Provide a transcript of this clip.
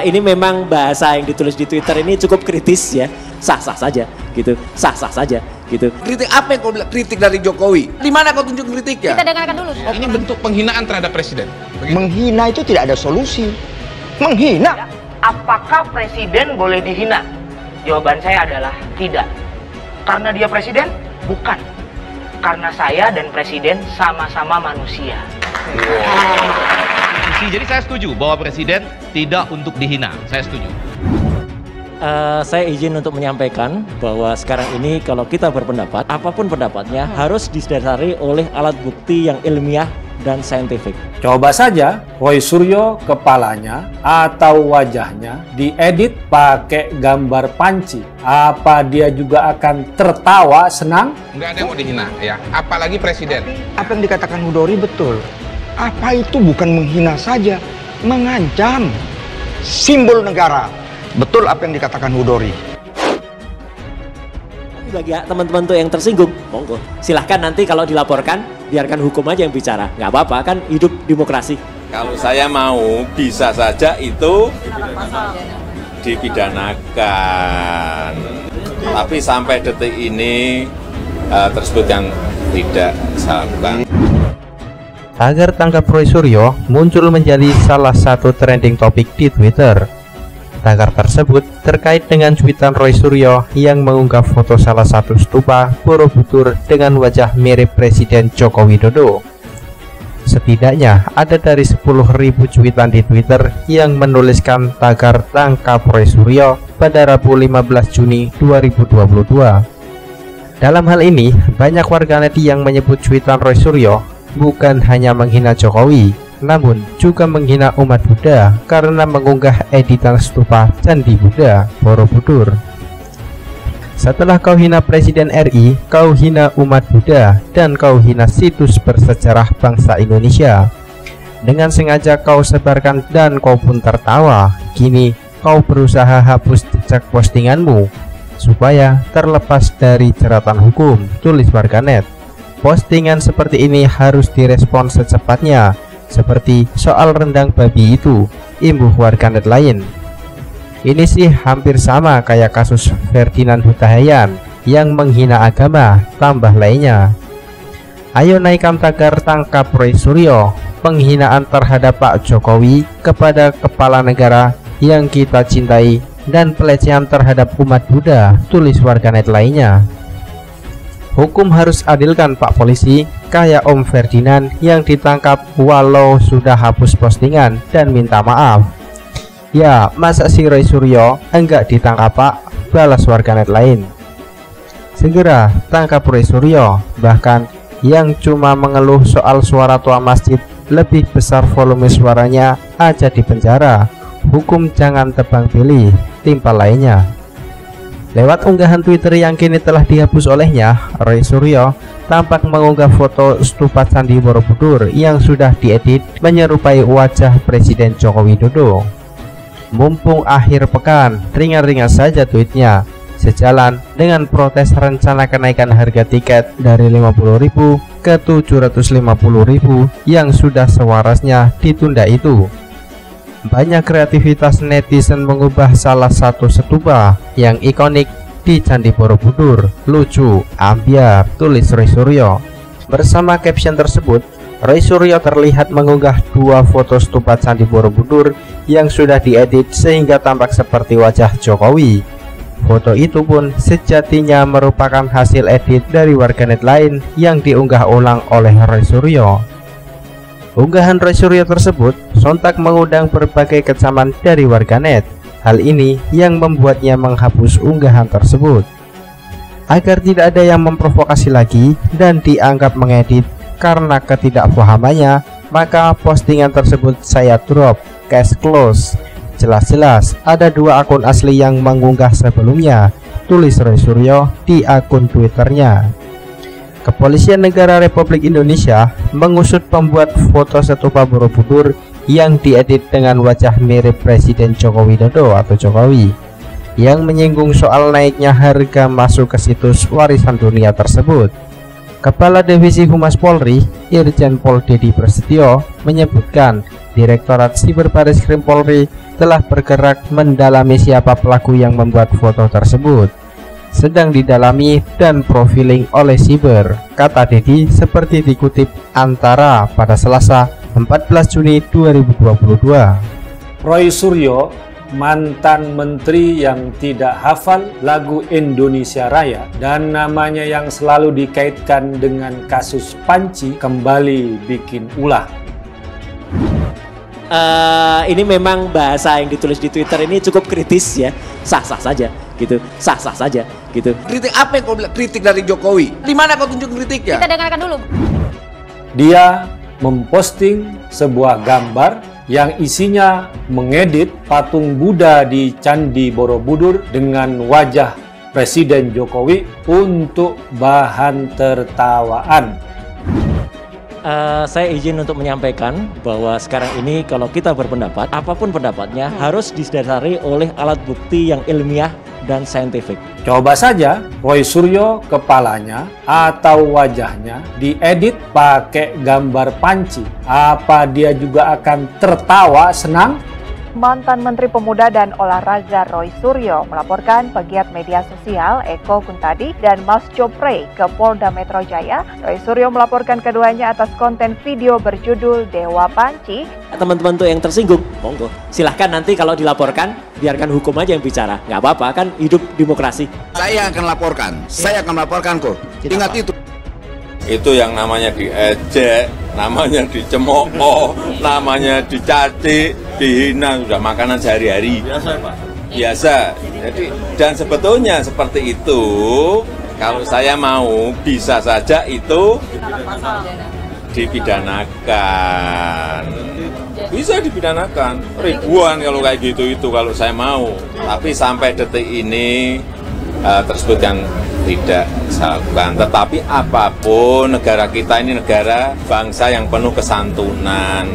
ini memang bahasa yang ditulis di Twitter ini cukup kritis ya, sah-sah saja gitu, sah-sah saja gitu. Kritik apa yang kau bilang kritik dari Jokowi? Di mana kau tunjuk kritiknya? Kita dengarkan dulu. Ini bentuk penghinaan terhadap presiden. Begitu. Menghina itu tidak ada solusi. Menghina. Apakah presiden boleh dihina? Jawaban saya adalah tidak. Karena dia presiden? Bukan. Karena saya dan presiden sama-sama manusia. Jadi saya setuju bahwa presiden tidak untuk dihina. Saya setuju. Saya izin untuk menyampaikan bahwa sekarang ini kalau kita berpendapat, apapun pendapatnya harus didasari oleh alat bukti yang ilmiah dan saintifik. Coba saja Roy Suryo kepalanya atau wajahnya diedit pakai gambar panci. Apa dia juga akan tertawa senang? Nggak ada yang mau dihina ya, apalagi presiden. Apa yang dikatakan Hudori betul. Apa itu bukan menghina saja, mengancam simbol negara. Betul apa yang dikatakan Hudori. Bagi teman-teman tuh yang tersinggung, monggo silahkan nanti kalau dilaporkan biarkan hukum aja yang bicara, nggak apa-apa kan, hidup demokrasi. Kalau saya mau bisa saja itu dipidanakan, tapi sampai detik ini tersebut yang tidak saya lakukan. Tagar tangkap Roy Suryo muncul menjadi salah satu trending topik di Twitter. Tagar tersebut terkait dengan cuitan Roy Suryo yang mengunggah foto salah satu stupa Borobudur dengan wajah mirip Presiden Joko Widodo. Setidaknya ada dari 10.000 cuitan di Twitter yang menuliskan tagar tangkap Roy Suryo pada Rabu 15 Juni 2022. Dalam hal ini, banyak warganet yang menyebut cuitan Roy Suryo bukan hanya menghina Jokowi, namun juga menghina umat Buddha karena mengunggah editan stupa Candi Buddha Borobudur. Setelah kau hina Presiden RI, kau hina umat Buddha dan kau hina situs bersejarah bangsa Indonesia. Dengan sengaja kau sebarkan dan kau pun tertawa. Kini kau berusaha hapus jejak postinganmu supaya terlepas dari jeratan hukum, tulis warganet. Postingan seperti ini harus direspon secepatnya, seperti soal rendang babi itu, imbuh warganet lain. Ini sih hampir sama kayak kasus Ferdinand Hutahayan yang menghina agama, tambah lainnya. Ayo naikkan tagar tangkap Roy Suryo, penghinaan terhadap Pak Jokowi kepada kepala negara yang kita cintai, dan pelecehan terhadap umat Buddha, tulis warganet lainnya. Hukum harus adilkan Pak Polisi, kayak Om Ferdinand yang ditangkap walau sudah hapus postingan dan minta maaf. Ya, masa si Roy Suryo enggak ditangkap Pak, balas warganet lain. Segera tangkap Roy Suryo, bahkan yang cuma mengeluh soal suara tua masjid lebih besar volume suaranya aja di penjara. Hukum jangan tebang pilih, timpal lainnya. Lewat unggahan Twitter yang kini telah dihapus olehnya, Roy Suryo tampak mengunggah foto stupa Candi Borobudur yang sudah diedit menyerupai wajah Presiden Joko Widodo. Mumpung akhir pekan, ringan-ringan saja tweetnya, sejalan dengan protes rencana kenaikan harga tiket dari 50.000 ke 750.000 yang sudah sewarasnya ditunda itu. Banyak kreativitas netizen mengubah salah satu stupa yang ikonik di Candi Borobudur lucu, ambiar, tulis Roy Suryo. Bersama caption tersebut, Roy Suryo terlihat mengunggah dua foto stupa Candi Borobudur yang sudah diedit sehingga tampak seperti wajah Jokowi. Foto itu pun sejatinya merupakan hasil edit dari warganet lain yang diunggah ulang oleh Roy Suryo. Unggahan Roy Suryo tersebut sontak mengundang berbagai kecaman dari warganet. Hal ini yang membuatnya menghapus unggahan tersebut. Agar tidak ada yang memprovokasi lagi dan dianggap mengedit karena ketidakpahamannya, maka postingan tersebut saya drop, case close. Jelas-jelas ada dua akun asli yang mengunggah sebelumnya, tulis Roy Suryo di akun Twitternya. Kepolisian Negara Republik Indonesia mengusut pembuat foto stupa Borobudur yang diedit dengan wajah mirip Presiden Joko Widodo atau Jokowi, yang menyinggung soal naiknya harga masuk ke situs warisan dunia tersebut. Kepala Divisi Humas Polri, Irjen Pol Dedi Prasetyo, menyebutkan Direktorat Siber Bareskrim Polri telah bergerak mendalami siapa pelaku yang membuat foto tersebut. Sedang didalami dan profiling oleh siber, kata Dedi seperti dikutip Antara pada Selasa 14 Juni 2022. Roy Suryo, mantan menteri yang tidak hafal lagu Indonesia Raya dan namanya yang selalu dikaitkan dengan kasus Panci, kembali bikin ulah. Ini memang bahasa yang ditulis di Twitter ini cukup kritis ya, sah-sah saja gitu, sah-sah saja gitu. Kritik apa yang kau bilang? Kritik dari Jokowi. Di mana kau tunjuk kritiknya? Kita dengarkan dulu. Dia memposting sebuah gambar yang isinya mengedit patung Buddha di Candi Borobudur dengan wajah Presiden Jokowi untuk bahan tertawaan. Saya izin untuk menyampaikan bahwa sekarang ini kalau kita berpendapat, apapun pendapatnya harus didasari oleh alat bukti yang ilmiah dan saintifik. Coba saja Roy Suryo kepalanya atau wajahnya diedit pakai gambar panci. Apa dia juga akan tertawa senang? Mantan Menteri Pemuda dan Olahraga Roy Suryo melaporkan pegiat media sosial Eko Kuntadi dan Mas Chopre ke Polda Metro Jaya. Roy Suryo melaporkan keduanya atas konten video berjudul Dewa Panci. Teman-teman tuh yang tersinggung, monggo silahkan nanti kalau dilaporkan biarkan hukum aja yang bicara, nggak apa-apa kan, hidup demokrasi. Saya akan laporkan, saya akan melaporkan kok. Ingat itu. Itu yang namanya diejek, namanya dicemooh, namanya dicaci, dihina, sudah makanan sehari-hari. Biasa Pak? Biasa. Jadi, dan sebetulnya seperti itu, kalau saya mau bisa saja itu dipidanakan. Bisa dipidanakan, ribuan kalau kayak gitu itu kalau saya mau. Tapi sampai detik ini tersebut kan tidak saya lakukan. Tetapi apapun, negara kita ini negara bangsa yang penuh kesantunan.